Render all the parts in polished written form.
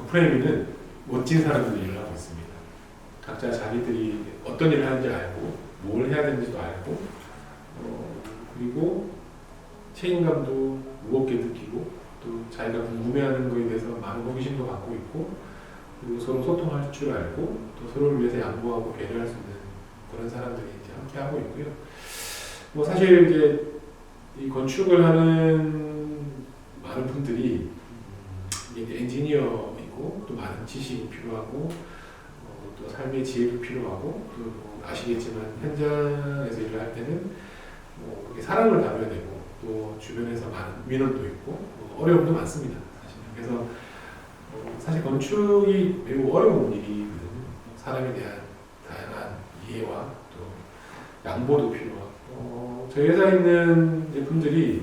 프레임에는 멋진 사람들이 일을 하고 있습니다. 각자 자기들이 어떤 일을 하는지 알고 뭘 해야 되는지도 알고 그리고 책임감도 무겁게 느끼고 또 자기가 궁금해하는 것에 대해서 많은 호기심도 갖고 있고 그리고 서로 소통할 줄 알고 또 서로를 위해서 양보하고 배려할 수 있는 그런 사람들이 이제 함께 하고 있고요. 뭐 사실 이제 이 건축을 하는 많은 분들이 이제 엔지니어이고 또 많은 지식이 필요하고 또 삶의 지혜도 필요하고 또 아시겠지만 현장에서 일을 할 때는 뭐 사랑을 다뤄야 되고 또 주변에서 많은 민원도 있고 어려움도 많습니다. 사실. 그래서 사실 건축이 매우 어려운 일이거든요. 사람에 대한 다양한 이해와 또 양보도 필요하고 저희 회사에 있는 분들이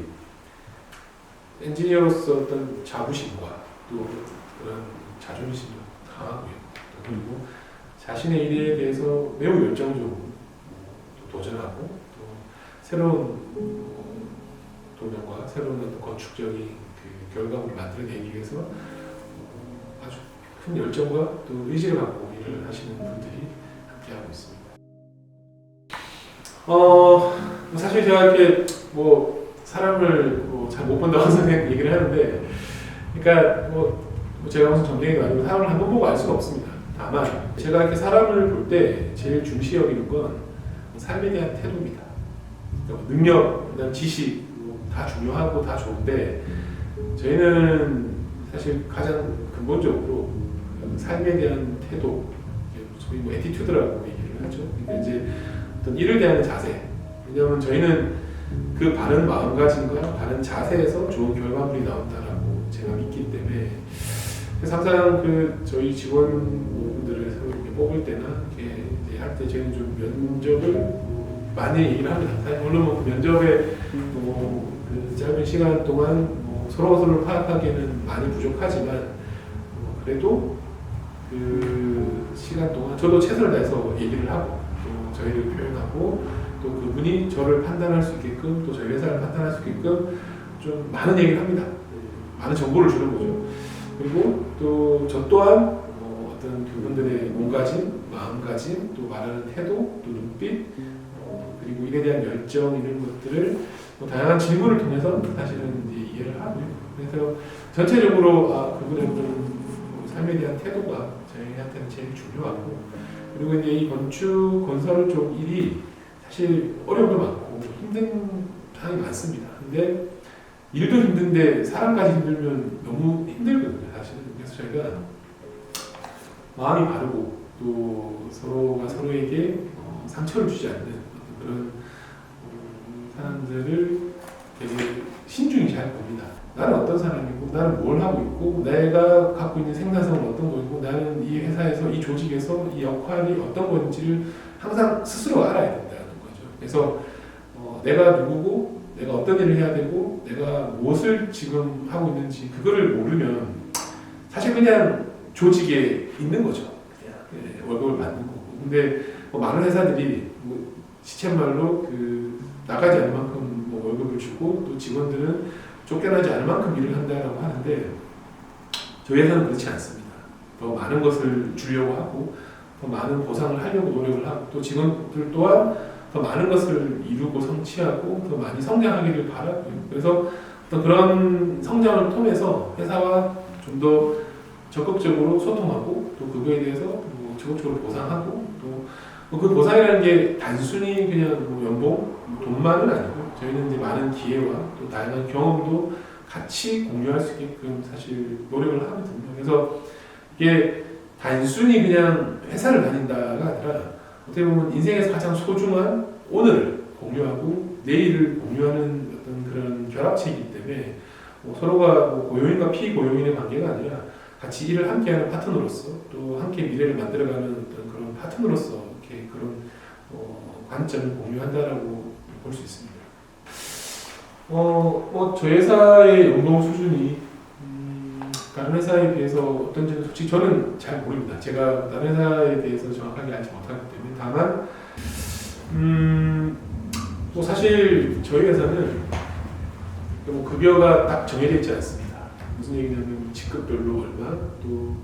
엔지니어로서 어떤 자부심과 또 그런 자존심이 강하고요. 그리고 자신의 일에 대해서 매우 열정적으로 도전하고 또 새로운 도전과 새로운 건축적인 그 결과물을 만들어내기 위해서 아주 큰 열정과 또 의지를 갖고 일을 하시는 분들이 함께하고 있습니다. 사실 제가 이렇게 뭐 사람을 잘 못 본다고 항상 얘기를 하는데, 그러니까 제가 무슨 전쟁이가 아니고 사람을 한 번 보고 알 수가 없습니다. 다만 제가 이렇게 사람을 볼 때 제일 중시 여기는 건 삶에 대한 태도입니다. 능력, 그다음 지식 다 중요하고 다 좋은데 저희는 사실 가장 근본적으로 삶에 대한 태도, 소위 뭐 애티튜드라고 얘기를 하죠. 그러니까 이제 어떤 일을 대하는 자세. 왜냐하면 저희는 그 바른 마음가짐과 바른 자세에서 좋은 결과물이 나온다라고 제가 믿기 때문에 그래서 항상 그 저희 직원분들을 서로 이렇게 뽑을 때나 이렇게 할 때 저희는 좀 면접을 많이 얘기를 합니다. 사실 물론 뭐 면접에 그 짧은 시간 동안 서로를 파악하기에는 많이 부족하지만 그래도 그 시간 동안 저도 최선을 다해서 얘기를 하고 또 저희를 표현하고 또 그분이 저를 판단할 수 있게끔 또 저희 회사를 판단할 수 있게끔 좀 많은 얘기를 합니다. 많은 정보를 주는 거죠. 그리고 또 저 또한 어떤 그분들의 몸가짐, 마음가짐, 또 말하는 태도, 또 눈빛, 그리고 일에 대한 열정 이런 것들을 다양한 질문을 통해서 사실은 이제 이해를 하고요. 그래서 전체적으로 그분의 삶에 대한 태도가 저희한테는 제일 중요하고 그리고 이제 이 건축 건설 쪽 일이 사실 어려움도 많고 힘든 상황이 많습니다. 근데 일도 힘든데 사람까지 힘들면 너무 힘들거든요, 사실은. 그래서 저희가 마음이 바르고 또 서로가 서로에게 상처를 주지 않는 그런 사람들을 되게 신중히 잘 봅니다. 나는 어떤 사람이고, 나는 뭘 하고 있고, 내가 갖고 있는 생산성은 어떤 거고, 나는 이 회사에서, 이 조직에서 이 역할이 어떤 건지를 항상 스스로 알아야 된다는 거죠. 그래서 내가 누구고, 내가 어떤 일을 해야 되고, 내가 무엇을 지금 하고 있는지 그거를 모르면 사실 그냥 조직에 있는 거죠. 그냥 월급을 받는 거고. 근데 많은 회사들이 시쳇말로 나가지 않을 만큼 월급을 주고 또 직원들은 쫓겨나지 않을 만큼 일을 한다고 하는데 저희 회사는 그렇지 않습니다. 더 많은 것을 주려고 하고 더 많은 보상을 하려고 노력을 하고 또 직원들 또한 더 많은 것을 이루고 성취하고 더 많이 성장하기를 바라고요. 그래서 어떤 그런 성장을 통해서 회사와 좀 더 적극적으로 소통하고 또 그거에 대해서 적극적으로 보상하고 또 그 보상이라는 게 단순히 그냥 연봉, 돈만은 아니고 저희는 이제 많은 기회와 또 다양한 경험도 같이 공유할 수 있게끔 사실 노력을 하거든요. 그래서 이게 단순히 그냥 회사를 다닌다가 아니라 어떻게 보면 인생에서 가장 소중한 오늘을 공유하고 내일을 공유하는 어떤 그런 결합체이기 때문에 서로가 고용인과 피고용인의 관계가 아니라 같이 일을 함께하는 파트너로서 또 함께 미래를 만들어가는 어떤 그런 파트너로서 이렇게 그런 관점을 공유한다라고 볼 수 있습니다. 저희 회사의 연봉 수준이 다른 회사에 비해서 어떤지는 솔직히 저는 잘 모릅니다. 제가 다른 회사에 대해서 정확하게 알지 못하기 때문에 다만 사실 저희 회사는 급여가 딱 정해져 있지 않습니다. 무슨 얘기냐면 직급별로 얼마 또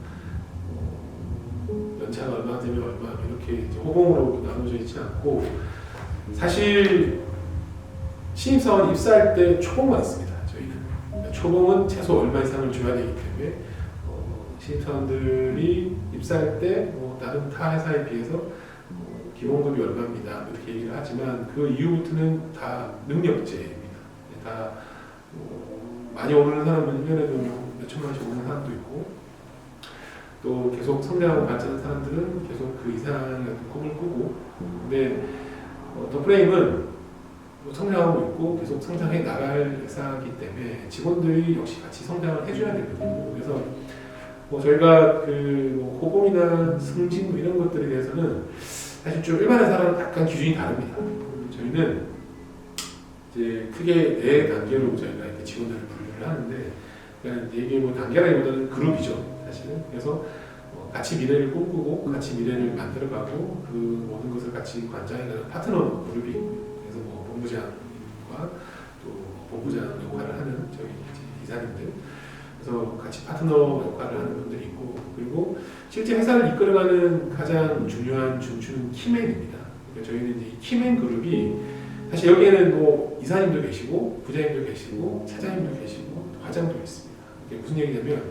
연차가 얼마 되면 얼마 이렇게 이제 호봉으로 나눠져 있지 않고 사실 신입사원 입사할 때 초봉만 있습니다. 저희는 그러니까 초봉은 최소 얼마 이상을 줘야 되기 때문에 신입사원들이 입사할 때 다른 타 회사에 비해서 기본급이 얼마입니다 이렇게 얘기를 하지만 그 이후부터는 다 능력제입니다. 다 많이 오르는 사람은 1년에도 몇 천만 원씩 오르는 사람도 있고 또 계속 성장하고 발전하는 사람들은 계속 그 이상의 꿈을 꾸고 근데 더 프레임은 성장하고 있고 계속 성장해 나갈 회사이기 때문에 직원들이 역시 같이 성장을 해줘야 되거든요. 그래서 저희가 호봉이나 승진 이런 것들에 대해서는 사실 좀 일반 회사랑 약간 기준이 다릅니다. 저희는 이제 크게 네 단계로 저희가 이렇게 직원들을 분류를 하는데 그러니까 이게 단계라기보다는 그룹이죠, 사실은. 그래서 같이 미래를 꿈꾸고 같이 미래를 만들어가고 그 모든 것을 같이 관장해가는 파트너 그룹이 있고요. 그래서 본부장과 또 본부장 역할을 하는 저희 이사님들, 그래서 같이 파트너 역할을 하는 분들이 있고 그리고 실제 회사를 이끌어가는 가장 중요한 중추는 키맨입니다. 그러니까 저희는 이제 이 키맨 그룹이 사실 여기에는 이사님도 계시고 부장님도 계시고 차장님도 계시고 과장도 있습니다. 이게 무슨 얘기냐면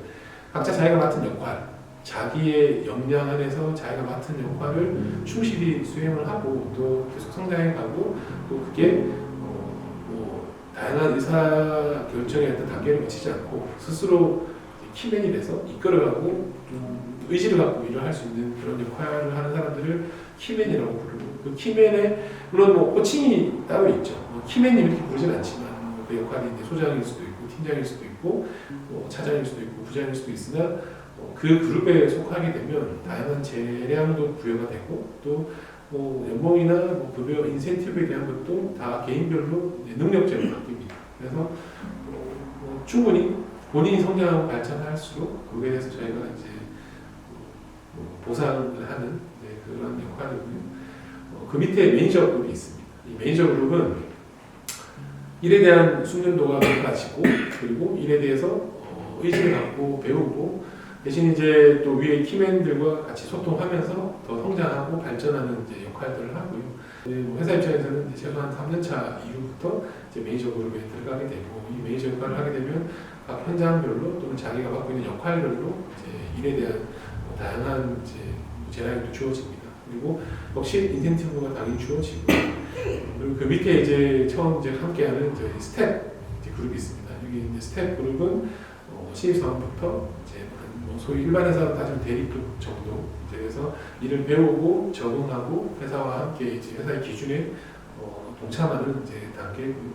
각자 자기가 맡은 역할, 자기의 역량 안에서 자기가 맡은 역할을 충실히 수행을 하고 또 계속 성장해가고 또 그게 다양한 의사 결정의 어떤 단계를 거치지 않고 스스로 키맨이 돼서 이끌어가고 의지를 갖고 일을 할 수 있는 그런 역할을 하는 사람들을 키맨이라고 부르고 그 키맨에 물론 호칭이 따로 있죠. 키맨님 이렇게 부르진 않지만 그 역할이 이제 소장일 수도 있고 팀장일 수도 있고 차장일 수도 있고 부장일 수도 있으나 그 그룹에 속하게 되면 다양한 재량도 부여가 되고 또 연봉이나 급여 인센티브에 대한 것도 다 개인별로 능력제로 바뀝니다. 그래서 충분히 본인이 성장하고 발전할수록 거기에 대해서 저희가 이제 보상을 하는 그런 역할이고요. 그 밑에 매니저 그룹이 있습니다. 이 매니저 그룹은 일에 대한 숙련도가 높아지고 그리고 일에 대해서 의지를 갖고 배우고 대신 이제 또 위에 키맨들과 같이 소통하면서 더 성장하고 발전하는 이제 역할들을 하고요. 회사 입장에서는 이제 최소한 3년차 이후부터 이제 매니저 그룹에 들어가게 되고 이 매니저 역할을 하게 되면 각 현장별로 또는 자기가 맡고 있는 역할별로 이제 일에 대한 다양한 이제 재량도 주어집니다. 그리고 역시 인센티브가 당연히 주어지고 그리고 그 밑에 이제 처음 이제 함께하는 저희 스텝 이제 그룹이 있습니다. 여기 이제 스텝 그룹은 신입사원부터 이제 소위 일반 회사로 따지면 대리급 정도 그래서 일을 배우고 적응하고 회사와 함께 이제 회사의 기준에 동참하는 이제 단계고요.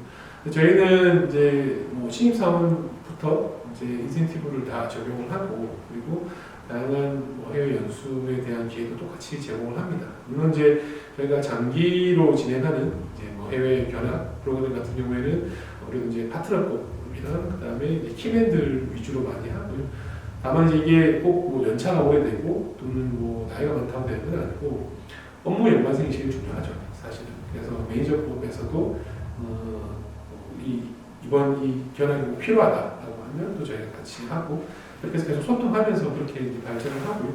저희는 이제 신입사원부터 이제 인센티브를 다 적용을 하고 그리고 다양한 해외 연수에 대한 기회도 똑같이 제공을 합니다. 물론 이제 저희가 장기로 진행하는 이제 해외 견학 프로그램 같은 경우에는 그래도 이제 파트너급이랑 그다음에 키맨들 위주로 많이 하고요. 다만 이제 이게 꼭 연차가 오래되고 또는 나이가 많다고 되는 건 아니고 업무 연관성이 제일 중요하죠, 사실은. 그래서 매니저급에서도 이번 이 견학이 필요하다라고 하면 또 저희가 같이 하고 그렇게 해서 계속 소통하면서 그렇게 발전을 하고요.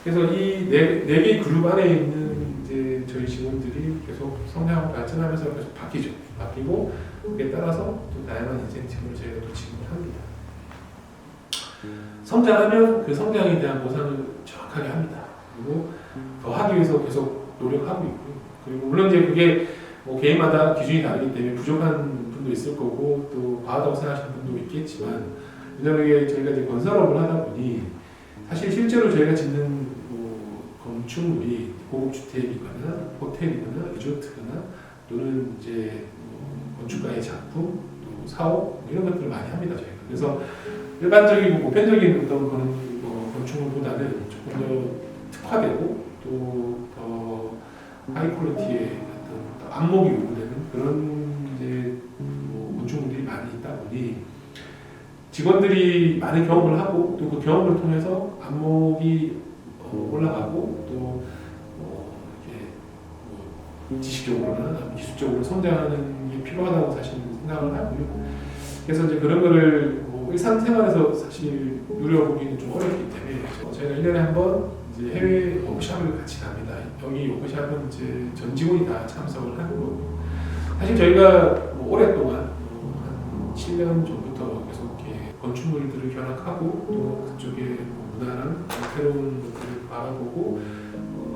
그래서 이 네 개의 그룹 안에 있는 이제 저희 직원들이 계속 성장하고 발전하면서 계속 바뀌고 그에 따라서 또 다양한 인센티브를 저희가 또 지급을 합니다. 성장하면 그 성장에 대한 보상을 정확하게 합니다. 그리고 더 하기 위해서 계속 노력하고 있고요. 그리고 물론 이제 그게 개인마다 기준이 다르기 때문에 부족한 분도 있을 거고 또 과하다고 생각하시는 분도 있겠지만 왜냐하면 저희가 이제 건설업을 하다 보니 사실 실제로 저희가 짓는 건축물이 고급주택이거나 호텔이거나 리조트거나 또는 이제 건축가의 작품 또 사업 이런 것들을 많이 합니다, 저희가. 그래서 일반적이고 보편적인 어떤 건축물보다는 조금 더 특화되고 또 더 하이 퀄리티의 어떤 안목이 요구되는 그런 이제 건축물들이 많이 있다 보니 직원들이 많은 경험을 하고 또 그 경험을 통해서 안목이 올라가고 또 이렇게 지식적으로나 기술적으로 성장하는 게 필요하다고 사실 생각을 하고요. 그래서 이제 그런 거를 일상생활에서 사실 누려보기는 좀 어렵기 때문에 저희가 1년에 한 번 이제 해외 워크숍을 같이 갑니다. 여기 워크숍은 이제 전 직원이 다 참석을 하는 거고, 사실 저희가 뭐 오랫동안 한 7년 전부터 계속 이렇게 건축물들을 견학하고 또 그쪽에 뭐 문화랑 새로운 것들을 바라보고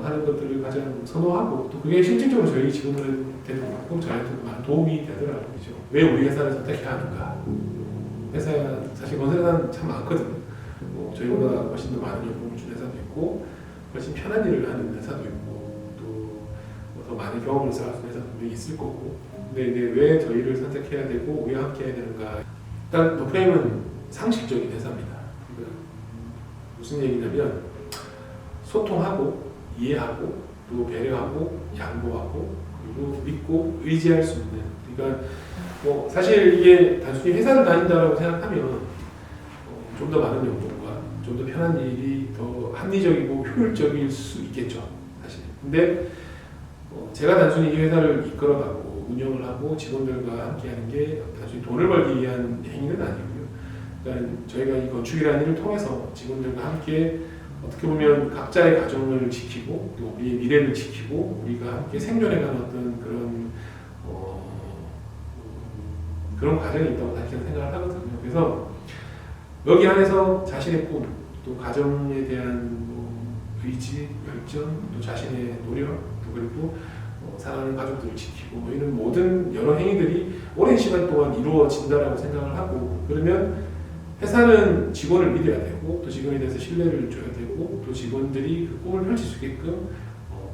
하는 것들을 가장 선호하고, 또 그게 실질적으로 저희 직원들한테도 그렇고 저희한테도 많은 도움이 되더라고요. 그죠? 왜 우리 회사를 선택해야 하는가? 회사 사실 건설회사는 참 많거든요. 저희보다 훨씬 더 많은 연봉을 준 회사도 있고 훨씬 편한 일을 하는 회사도 있고 또 더 많은 경험을 쌓을 수 있는 회사도 분명히 있을 거고, 근데 이제 왜 저희를 선택해야 되고 우리가 함께 해야 되는가? 일단 더프레임은 상식적인 회사입니다. 그러니까 무슨 얘기냐면 소통하고 이해하고 또 배려하고 양보하고 그리고 믿고 의지할 수 있는, 그러니까 뭐 사실 이게 단순히 회사를 다닌다라고 생각하면 좀 더 많은 연봉과 좀 더 편한 일이 더 합리적이고 효율적일 수 있겠죠, 사실. 근데 제가 단순히 이 회사를 이끌어가고 운영을 하고 직원들과 함께하는 게 단순히 돈을 벌기 위한 행위는 아니고요. 그러니까 저희가 이 건축이라는 일을 통해서 직원들과 함께 어떻게 보면 각자의 가정을 지키고 또 우리의 미래를 지키고 우리가 함께 생존해가는 어떤 그런 과정이 있다고 사실 생각을 하거든요. 그래서 여기 안에서 자신의 꿈, 또 가정에 대한 의지, 열정, 또 자신의 노력, 또 그리고 사랑하는 가족들을 지키고 이런 모든 여러 행위들이 오랜 시간 동안 이루어진다라고 생각을 하고, 그러면 회사는 직원을 믿어야 되고 또 직원에 대해서 신뢰를 줘야 되고 또 직원들이 그 꿈을 펼칠 수 있게끔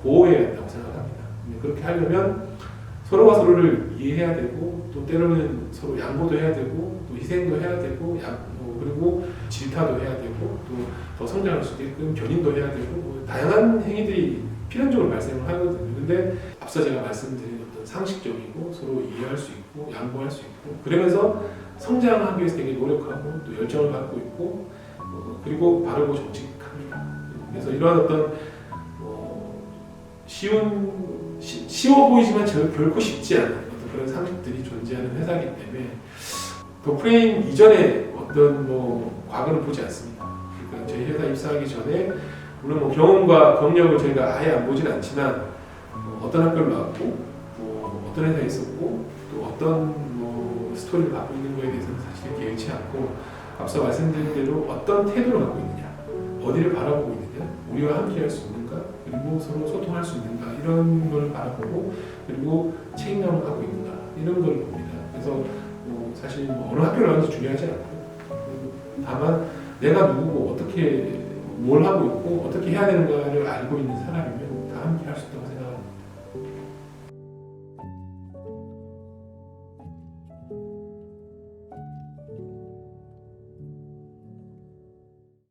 보호해야 한다고 생각합니다. 그렇게 하려면 서로가 서로를 이해해야 되고 또 때로는 서로 양보도 해야 되고 또 희생도 해야 되고 그리고 질타도 해야 되고 또 더 성장할 수 있게끔 견인도 해야 되고 다양한 행위들이 필연적으로 발생을 하거든요. 근데 앞서 제가 말씀드린 어떤 상식적이고 서로 이해할 수 있고 양보할 수 있고 그러면서 성장하기 위해서 되게 노력하고 또 열정을 갖고 있고 그리고 바르고 정직합니다. 그래서 이러한 어떤 쉬워 보이지만 결코 쉽지 않은 어떤 그런 상식들이 존재하는 회사이기 때문에 더프레임 이전에 어떤 과거를 보지 않습니다. 그러니까 저희 회사 입사하기 전에 물론 경험과 경력을 저희가 아예 안 보진 않지만 어떤 학교를 나왔고 어떤 회사에 있었고 또 어떤 스토리를 갖고 있는 거에 대해서는 사실 개의치 않고 앞서 말씀드린 대로 어떤 태도를 갖고 있느냐, 어디를 바라보고 있느냐, 우리와 함께 할 수 있는가, 그리고 서로 소통할 수 있는가 이런 걸 바라보고 그리고 책임감을 갖고 있는가 이런 걸 봅니다. 그래서 사실 어느 학교를 나왔는지 중요하지 않고 다만 내가 누구고 어떻게 뭘 하고 있고 어떻게 해야 되는가를 알고 있는 사람이면 다 함께 할 수 있다고